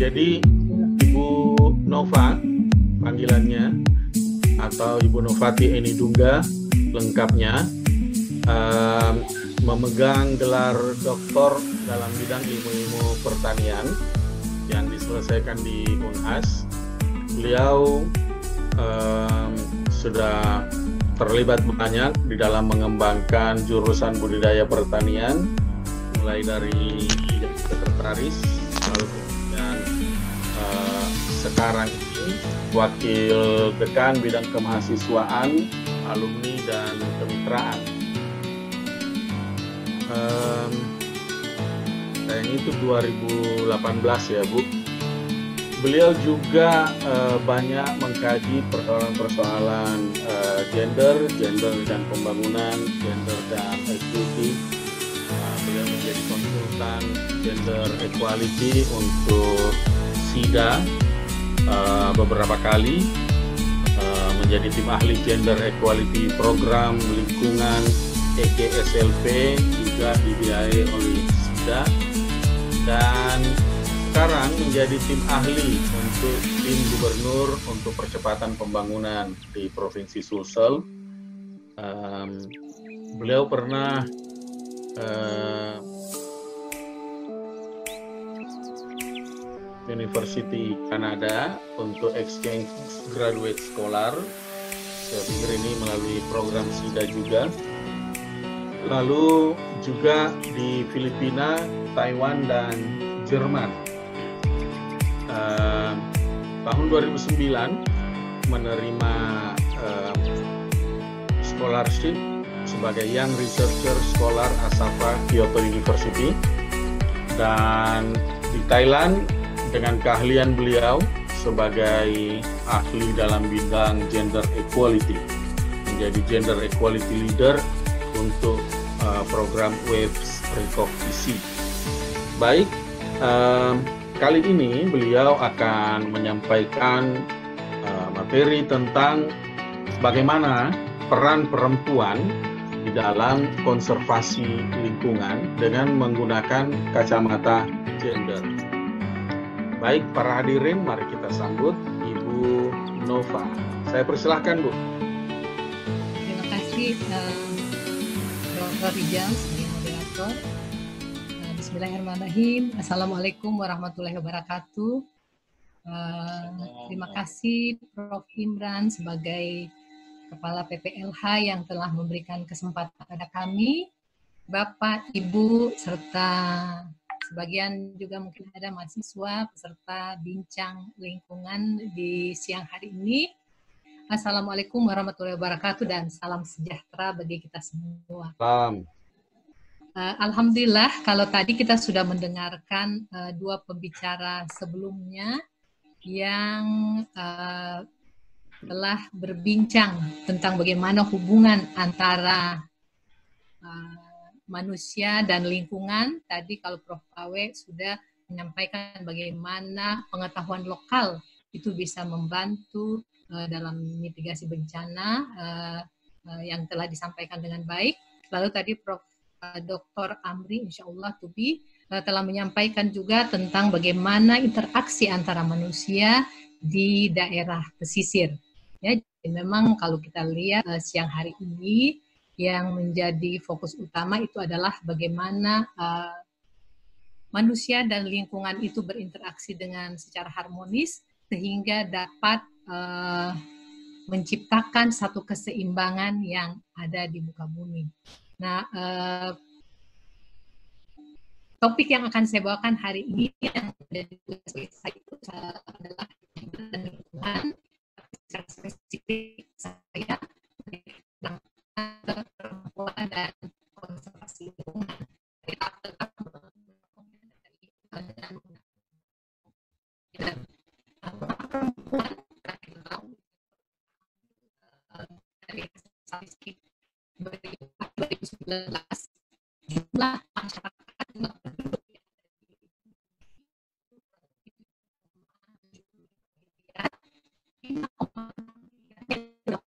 Jadi Ibu Nova panggilannya, atau Ibu Novati Eni Dungga lengkapnya, memegang gelar doktor dalam bidang ilmu-ilmu pertanian yang diselesaikan di Unhas. Beliau sudah terlibat banyak di dalam mengembangkan jurusan budidaya pertanian, mulai dari sekretaris, lalu kemudian sekarang ini wakil dekan bidang kemahasiswaan, alumni dan kemitraan. Kayaknya itu 2018 ya, Bu. Beliau juga banyak mengkaji persoalan-persoalan gender dan pembangunan, gender dan equity. Beliau menjadi konsultan gender equality untuk SIDA beberapa kali, menjadi tim ahli gender equality program lingkungan EGSLP juga dibiayai oleh SIDA, dan sekarang menjadi tim ahli untuk tim gubernur untuk percepatan pembangunan di Provinsi Sulsel. Beliau pernah University Kanada untuk exchange graduate scholar. Saya pikir ini melalui program SIDA juga. Lalu juga di Filipina, Taiwan, dan Jerman. Tahun 2009 menerima scholarship sebagai Young Researcher Scholar Asafa Kyoto University, dan di Thailand dengan keahlian beliau sebagai ahli dalam bidang gender equality, menjadi gender equality leader untuk program Waves Recognition. Baik, kali ini beliau akan menyampaikan materi tentang bagaimana peran perempuan di dalam konservasi lingkungan dengan menggunakan kacamata gender. Baik, para hadirin, mari kita sambut Ibu Nova. Saya persilahkan, Bu. Terima kasih, Dr. Rijal sebagai moderator. Bismillahirrahmanirrahim. Assalamualaikum warahmatullahi wabarakatuh. Terima kasih Prof. Imran sebagai Kepala PPLH yang telah memberikan kesempatan pada kami, Bapak, Ibu, serta sebagian juga mungkin ada mahasiswa peserta bincang lingkungan di siang hari ini. Assalamualaikum warahmatullahi wabarakatuh dan salam sejahtera bagi kita semua. Salam. Alhamdulillah, kalau tadi kita sudah mendengarkan dua pembicara sebelumnya yang telah berbincang tentang bagaimana hubungan antara manusia dan lingkungan. Tadi kalau Prof. Awe sudah menyampaikan bagaimana pengetahuan lokal itu bisa membantu dalam mitigasi bencana yang telah disampaikan dengan baik. Lalu tadi Prof. Dr. Amri, insya Allah Tubi, telah menyampaikan juga tentang bagaimana interaksi antara manusia di daerah pesisir. Ya, jadi memang kalau kita lihat siang hari ini, yang menjadi fokus utama itu adalah bagaimana manusia dan lingkungan itu berinteraksi dengan secara harmonis sehingga dapat menciptakan satu keseimbangan yang ada di muka bumi. Nah, topik yang akan saya bawakan hari ini yang menjadi tugas saya itu adalah lingkungan. Secara spesifik saya tentang perempuan dan konservasi lingkungan. Perempuan dari statistik 2019 jumlah masyarakat penduduk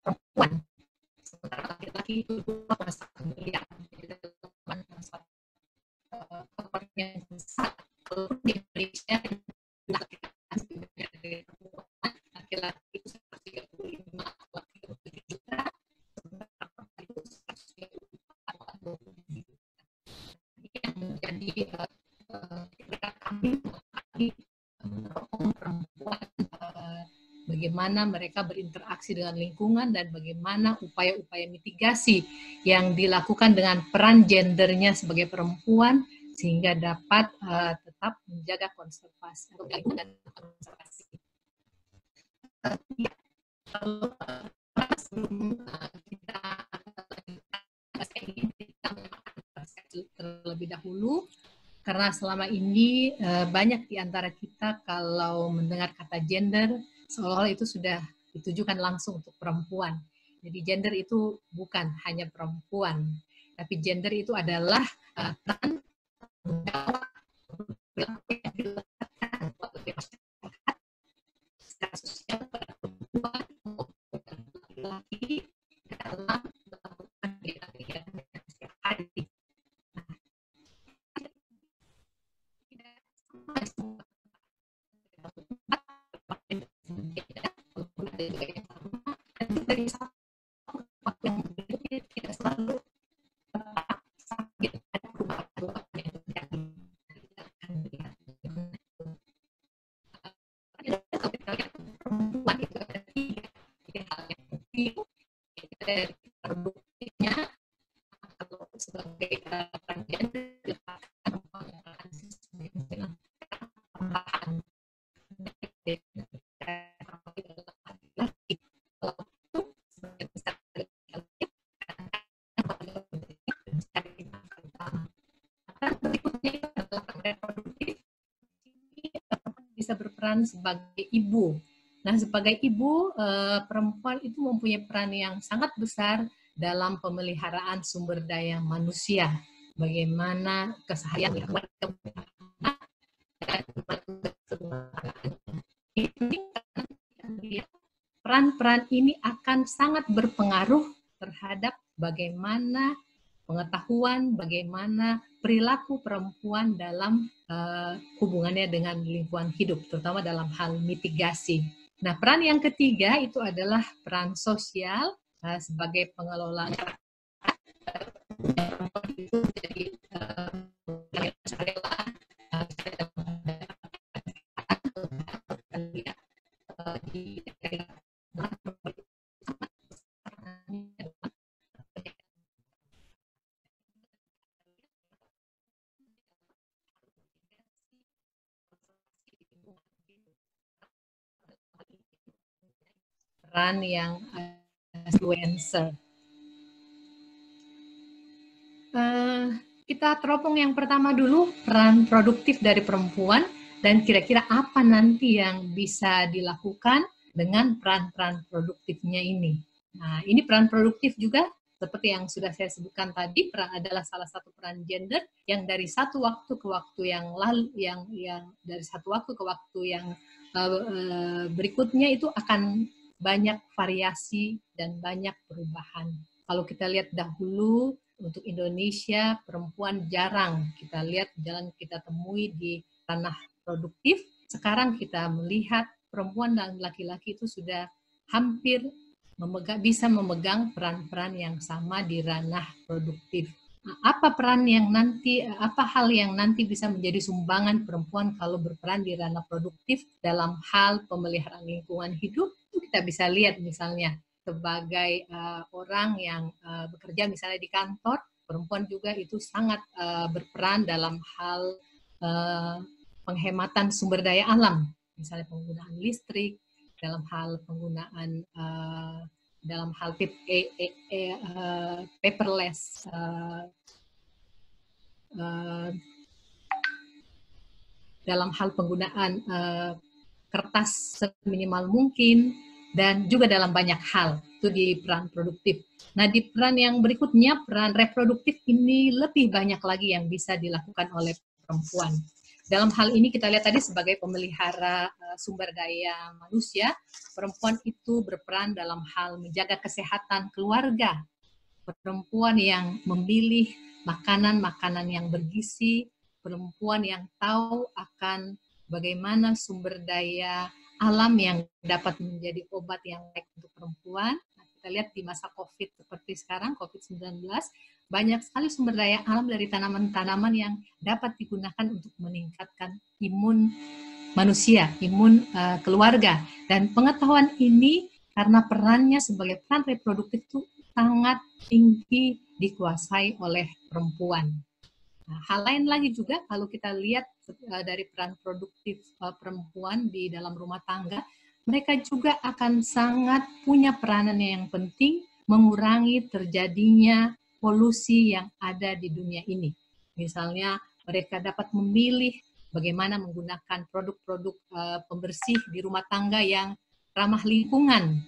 perempuan, sementara laki-laki itu 2,1 miliar. Yang besar di Indonesia Jadi kami mendorong perempuan bagaimana mereka berinteraksi dengan lingkungan dan bagaimana upaya-upaya mitigasi yang dilakukan dengan peran gendernya sebagai perempuan sehingga dapat tetap menjaga konservasi dan konservasi. Kalau sebelum kita terlebih dahulu, karena selama ini banyak di antara kita kalau mendengar kata gender seolah-olah itu sudah ditujukan langsung untuk perempuan. Jadi gender itu bukan hanya perempuan, tapi gender itu adalah peran secara sosial pada perempuan maupun laki-laki dalam melakukan kegiatan setiap hari. Dari satu waktu yang berikutnya tidak selalu sakit, ada perubahan yang terjadi. Perempuan itu ada tiga hal yang penting. Dari produktifnya, kalau sebagai peran gender, bisa berperan sebagai ibu. Nah, sebagai ibu, perempuan itu mempunyai peran yang sangat besar dalam pemeliharaan sumber daya manusia. Bagaimana keseharian peran-peran ini akan sangat berpengaruh terhadap bagaimana pengetahuan, bagaimana perilaku perempuan dalam hubungannya dengan lingkungan hidup, terutama dalam hal mitigasi. Nah, peran yang ketiga itu adalah peran sosial sebagai pengelola itu jadi peran yang influencer. Kita teropong yang pertama dulu, peran produktif dari perempuan, dan kira-kira apa nanti yang bisa dilakukan dengan peran-peran produktifnya ini. Nah, ini peran produktif juga, seperti yang sudah saya sebutkan tadi, peran adalah salah satu peran gender yang dari satu waktu ke waktu yang lalu, yang dari satu waktu ke waktu yang berikutnya itu akan banyak variasi dan banyak perubahan. Kalau kita lihat dahulu, untuk Indonesia, perempuan jarang kita lihat, jalan kita temui di ranah produktif. Sekarang kita melihat perempuan dan laki-laki itu sudah hampir bisa memegang peran-peran yang sama di ranah produktif. Apa hal yang nanti bisa menjadi sumbangan perempuan kalau berperan di ranah produktif dalam hal pemeliharaan lingkungan hidup? Itu kita bisa lihat misalnya sebagai orang yang bekerja misalnya di kantor, perempuan juga itu sangat berperan dalam hal penghematan sumber daya alam, misalnya penggunaan listrik, dalam hal penggunaan dalam hal paperless dalam hal penggunaan kertas seminimal mungkin, dan juga dalam banyak hal, itu di peran produktif. Nah, di peran yang berikutnya, peran reproduktif ini lebih banyak lagi yang bisa dilakukan oleh perempuan. Dalam hal ini kita lihat tadi sebagai pemelihara sumber daya manusia, perempuan itu berperan dalam hal menjaga kesehatan keluarga. Perempuan yang memilih makanan-makanan yang bergizi, perempuan yang tahu akan bagaimana sumber daya alam yang dapat menjadi obat yang baik untuk perempuan. Nah, kita kita lihat di masa COVID seperti sekarang, COVID-19, banyak sekali sumber daya alam dari tanaman-tanaman yang dapat digunakan untuk meningkatkan imun manusia, imun keluarga. Dan pengetahuan ini karena perannya sebagai peran reproduktif itu sangat tinggi dikuasai oleh perempuan. Nah, hal lain lagi juga kalau kita lihat dari peran produktif perempuan di dalam rumah tangga, mereka juga akan sangat punya peranan yang penting mengurangi terjadinya polusi yang ada di dunia ini. Misalnya mereka dapat memilih bagaimana menggunakan produk-produk pembersih di rumah tangga yang ramah lingkungan,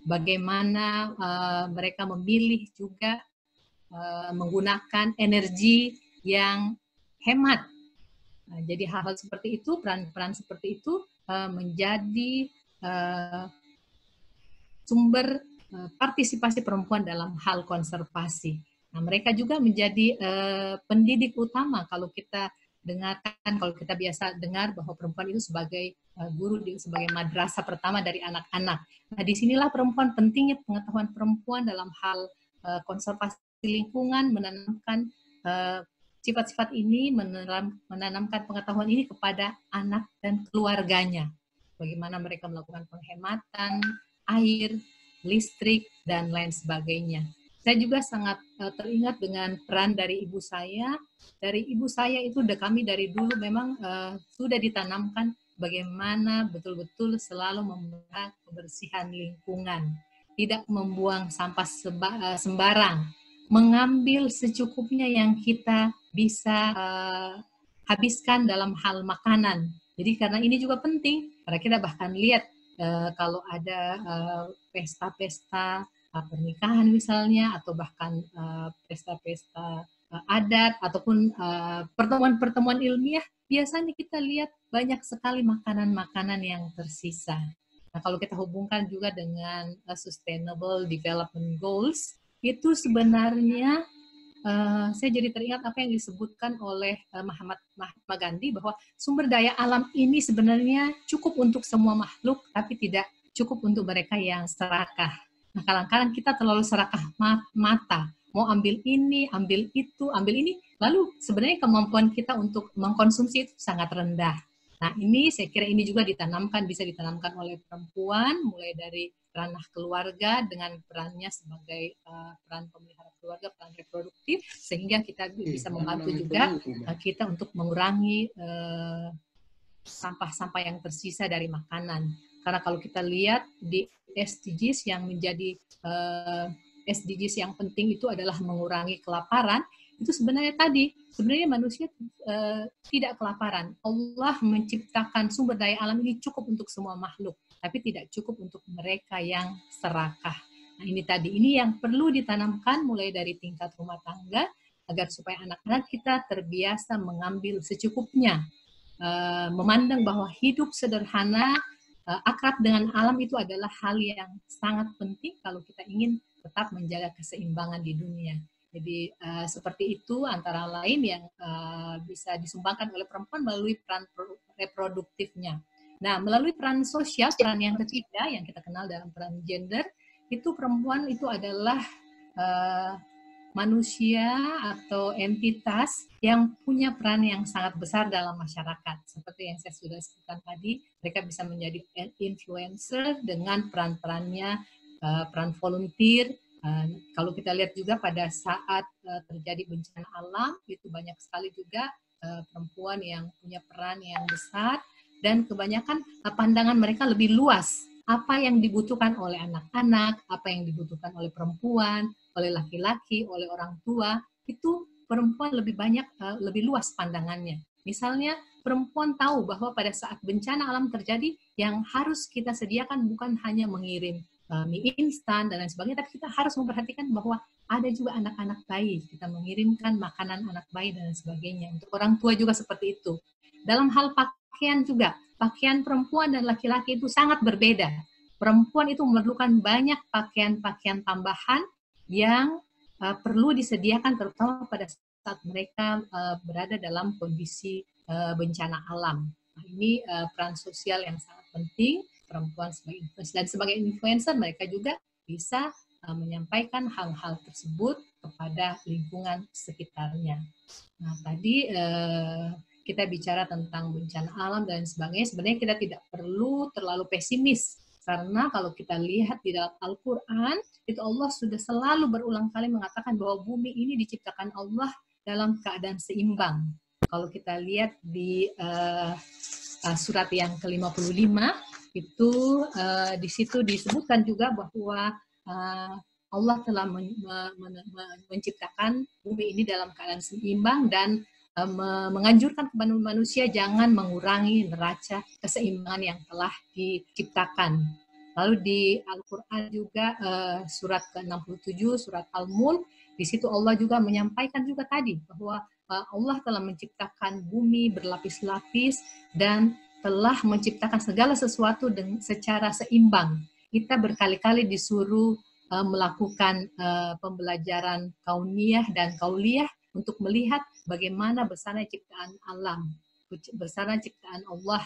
bagaimana mereka memilih juga menggunakan energi yang hemat. Nah, jadi hal-hal seperti itu, peran-peran seperti itu menjadi sumber partisipasi perempuan dalam hal konservasi. Nah, mereka juga menjadi pendidik utama kalau kita dengarkan, kalau kita biasa dengar bahwa perempuan itu sebagai guru, sebagai madrasah pertama dari anak-anak. Nah, disinilah perempuan, pentingnya pengetahuan perempuan dalam hal konservasi lingkungan, menanamkan sifat-sifat ini, menanamkan pengetahuan ini kepada anak dan keluarganya. Bagaimana mereka melakukan penghematan air, listrik, dan lain sebagainya. Saya juga sangat teringat dengan peran dari ibu saya. Dari ibu saya itu kami dari dulu memang sudah ditanamkan bagaimana betul-betul selalu memelihara kebersihan lingkungan. Tidak membuang sampah sembarang. Mengambil secukupnya yang kita bisa habiskan dalam hal makanan. Jadi karena ini juga penting, karena kita bahkan lihat kalau ada pesta-pesta pernikahan misalnya, atau bahkan pesta-pesta adat, ataupun pertemuan-pertemuan ilmiah, biasanya kita lihat banyak sekali makanan-makanan yang tersisa. Nah, kalau kita hubungkan juga dengan Sustainable Development Goals, itu sebenarnya saya jadi teringat apa yang disebutkan oleh Mahatma Gandhi, bahwa sumber daya alam ini sebenarnya cukup untuk semua makhluk, tapi tidak cukup untuk mereka yang serakah. Nah, kadang-kadang kita terlalu serakah mata, mau ambil ini, ambil itu, ambil ini, lalu sebenarnya kemampuan kita untuk mengkonsumsi itu sangat rendah. Nah, ini saya kira ini juga bisa ditanamkan oleh perempuan, mulai dari ranah keluarga dengan perannya sebagai peran pemelihara keluarga, peran reproduktif, sehingga kita bisa membantu juga kita untuk mengurangi sampah-sampah yang tersisa dari makanan. Karena kalau kita lihat di SDGs yang menjadi SDGs yang penting itu adalah mengurangi kelaparan, itu sebenarnya manusia tidak kelaparan. Allah menciptakan sumber daya alam ini cukup untuk semua makhluk, tapi tidak cukup untuk mereka yang serakah. Nah, ini yang perlu ditanamkan mulai dari tingkat rumah tangga, agar supaya anak-anak kita terbiasa mengambil secukupnya, memandang bahwa hidup sederhana, akrab dengan alam itu adalah hal yang sangat penting kalau kita ingin tetap menjaga keseimbangan di dunia. Jadi seperti itu antara lain yang bisa disumbangkan oleh perempuan melalui peran reproduktifnya. Nah, melalui peran sosial, peran yang ketiga yang kita kenal dalam peran gender, itu perempuan itu adalah manusia atau entitas yang punya peran yang sangat besar dalam masyarakat. Seperti yang saya sudah sebutkan tadi, mereka bisa menjadi influencer dengan peran-perannya, peran volunteer. Kalau kita lihat juga pada saat terjadi bencana alam, itu banyak sekali juga perempuan yang punya peran yang besar, dan kebanyakan pandangan mereka lebih luas. Apa yang dibutuhkan oleh anak-anak, apa yang dibutuhkan oleh perempuan, oleh laki-laki, oleh orang tua, itu perempuan lebih banyak, lebih luas pandangannya. Misalnya, perempuan tahu bahwa pada saat bencana alam terjadi, yang harus kita sediakan bukan hanya mengirim mie instan dan lain sebagainya, tapi kita harus memperhatikan bahwa ada juga anak-anak bayi, kita mengirimkan makanan anak bayi dan lain sebagainya. Untuk orang tua juga seperti itu. Dalam hal pakaian juga, pakaian perempuan dan laki-laki itu sangat berbeda. Perempuan itu memerlukan banyak pakaian-pakaian tambahan yang perlu disediakan, terutama pada saat mereka berada dalam kondisi bencana alam. Nah, ini peran sosial yang sangat penting perempuan sebagai influencer, dan sebagai influencer mereka juga bisa menyampaikan hal-hal tersebut kepada lingkungan sekitarnya. Nah, tadi kita bicara tentang bencana alam dan sebagainya, sebenarnya kita tidak perlu terlalu pesimis. Karena kalau kita lihat di dalam Al-Quran, itu Allah sudah selalu berulang kali mengatakan bahwa bumi ini diciptakan Allah dalam keadaan seimbang. Kalau kita lihat di surat yang ke-55, itu di situ disebutkan juga bahwa Allah telah menciptakan bumi ini dalam keadaan seimbang dan menganjurkan kepada manusia jangan mengurangi neraca keseimbangan yang telah diciptakan. Lalu di Al-Quran juga surat ke-67, surat Al-Mulk, di situ Allah juga menyampaikan juga tadi bahwa Allah telah menciptakan bumi berlapis-lapis dan telah menciptakan segala sesuatu secara seimbang. Kita berkali-kali disuruh melakukan pembelajaran kauniyah dan kauliyah untuk melihat bagaimana besarnya ciptaan alam, besarnya ciptaan Allah.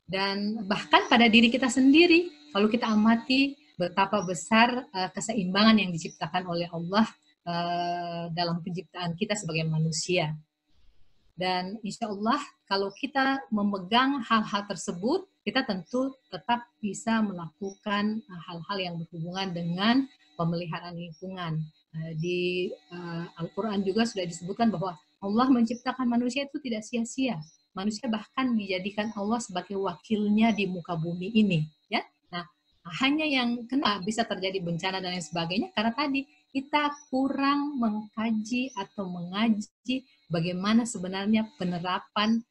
Dan bahkan pada diri kita sendiri, kalau kita amati betapa besar keseimbangan yang diciptakan oleh Allah dalam penciptaan kita sebagai manusia. Dan insya Allah kalau kita memegang hal-hal tersebut, kita tentu tetap bisa melakukan hal-hal yang berhubungan dengan pemeliharaan lingkungan. Di Al-Quran juga sudah disebutkan bahwa Allah menciptakan manusia itu tidak sia-sia. Manusia bahkan dijadikan Allah sebagai wakilnya di muka bumi ini. Ya, nah hanya yang kena bisa terjadi bencana dan lain sebagainya karena tadi kita kurang mengkaji atau mengaji bagaimana sebenarnya penerapan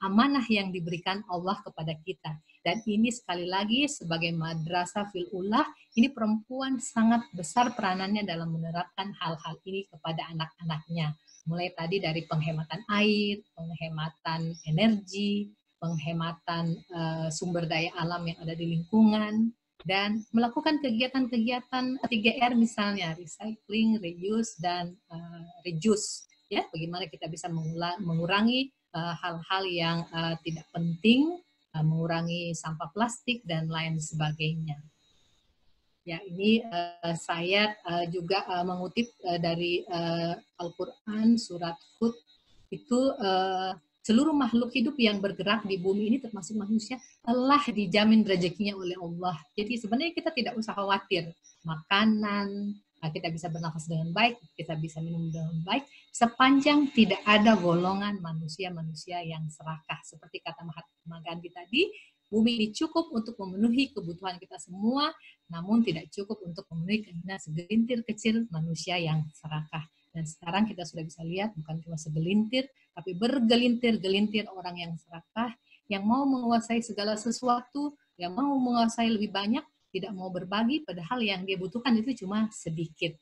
amanah yang diberikan Allah kepada kita. Dan ini sekali lagi sebagai madrasah fil ulah, ini perempuan sangat besar peranannya dalam menerapkan hal-hal ini kepada anak-anaknya. Mulai tadi dari penghematan air, penghematan energi, penghematan sumber daya alam yang ada di lingkungan, dan melakukan kegiatan-kegiatan 3R misalnya, recycling, reuse, dan reduce. Ya, bagaimana kita bisa mengurangi hal-hal yang tidak penting, mengurangi sampah plastik dan lain sebagainya. Ya, ini saya juga mengutip dari Al-Quran surat Hud, itu seluruh makhluk hidup yang bergerak di bumi ini termasuk manusia telah dijamin rezekinya oleh Allah. Jadi sebenarnya kita tidak usah khawatir makanan, kita bisa bernafas dengan baik, kita bisa minum dengan baik, sepanjang tidak ada golongan manusia-manusia yang serakah. Seperti kata Mahatma Gandhi tadi, bumi ini cukup untuk memenuhi kebutuhan kita semua, namun tidak cukup untuk memenuhi keinginan segelintir kecil manusia yang serakah. Dan sekarang kita sudah bisa lihat bukan cuma segelintir, tapi bergelintir-gelintir orang yang serakah, yang mau menguasai segala sesuatu, yang mau menguasai lebih banyak, tidak mau berbagi, padahal yang dia butuhkan itu cuma sedikit.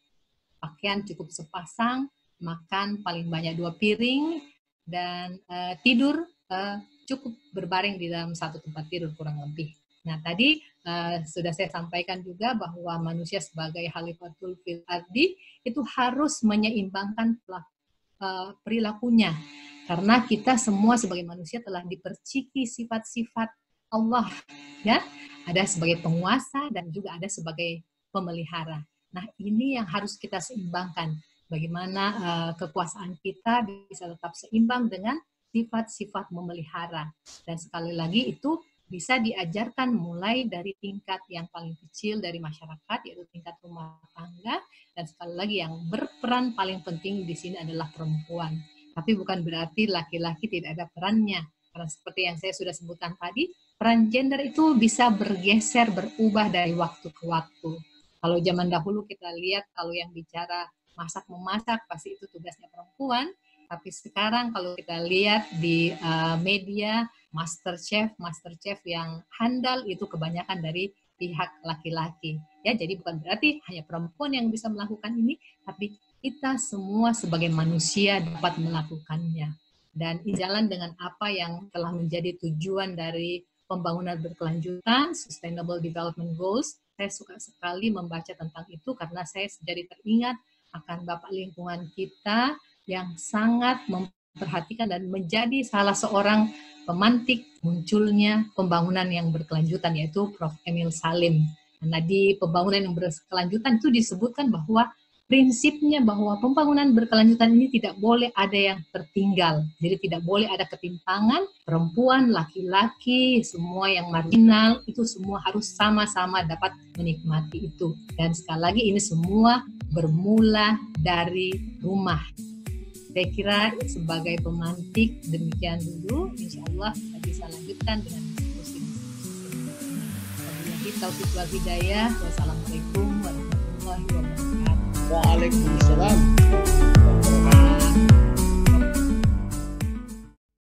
Pakaian cukup sepasang, makan paling banyak 2 piring, dan tidur cukup berbaring di dalam satu tempat tidur kurang lebih. Nah, tadi sudah saya sampaikan juga bahwa manusia sebagai khalifatul fil ardi itu harus menyeimbangkan perilakunya. Karena kita semua sebagai manusia telah diperciki sifat-sifat Allah, ya. Ada sebagai penguasa dan juga ada sebagai pemelihara. Nah, ini yang harus kita seimbangkan. Bagaimana kekuasaan kita bisa tetap seimbang dengan sifat-sifat memelihara. Dan sekali lagi itu bisa diajarkan mulai dari tingkat yang paling kecil dari masyarakat, yaitu tingkat rumah tangga, dan sekali lagi yang berperan paling penting di sini adalah perempuan. Tapi bukan berarti laki-laki tidak ada perannya. Karena seperti yang saya sudah sebutkan tadi, peran gender itu bisa bergeser, berubah dari waktu ke waktu. Kalau zaman dahulu kita lihat, kalau yang bicara masak-memasak, pasti itu tugasnya perempuan. Tapi sekarang kalau kita lihat di media, master chef yang handal itu kebanyakan dari pihak laki-laki. Ya, jadi bukan berarti hanya perempuan yang bisa melakukan ini, tapi kita semua sebagai manusia dapat melakukannya. Dan jalan dengan apa yang telah menjadi tujuan dari pembangunan berkelanjutan, Sustainable Development Goals. Saya suka sekali membaca tentang itu karena saya jadi teringat akan Bapak lingkungan kita yang sangat memperhatikan dan menjadi salah seorang pemantik munculnya pembangunan yang berkelanjutan, yaitu Prof. Emil Salim. Nah, di pembangunan yang berkelanjutan itu disebutkan bahwa prinsipnya bahwa pembangunan berkelanjutan ini tidak boleh ada yang tertinggal. Jadi tidak boleh ada ketimpangan, perempuan, laki-laki, semua yang marginal, itu semua harus sama-sama dapat menikmati itu. Dan sekali lagi ini semua bermula dari rumah. Saya kira sebagai pemantik demikian dulu, insya Allah kita bisa lanjutkan dengan diskusi. Wabillahi taufiq wal hidayah. Wassalamualaikum warahmatullahi wabarakatuh. Waalaikumsalam.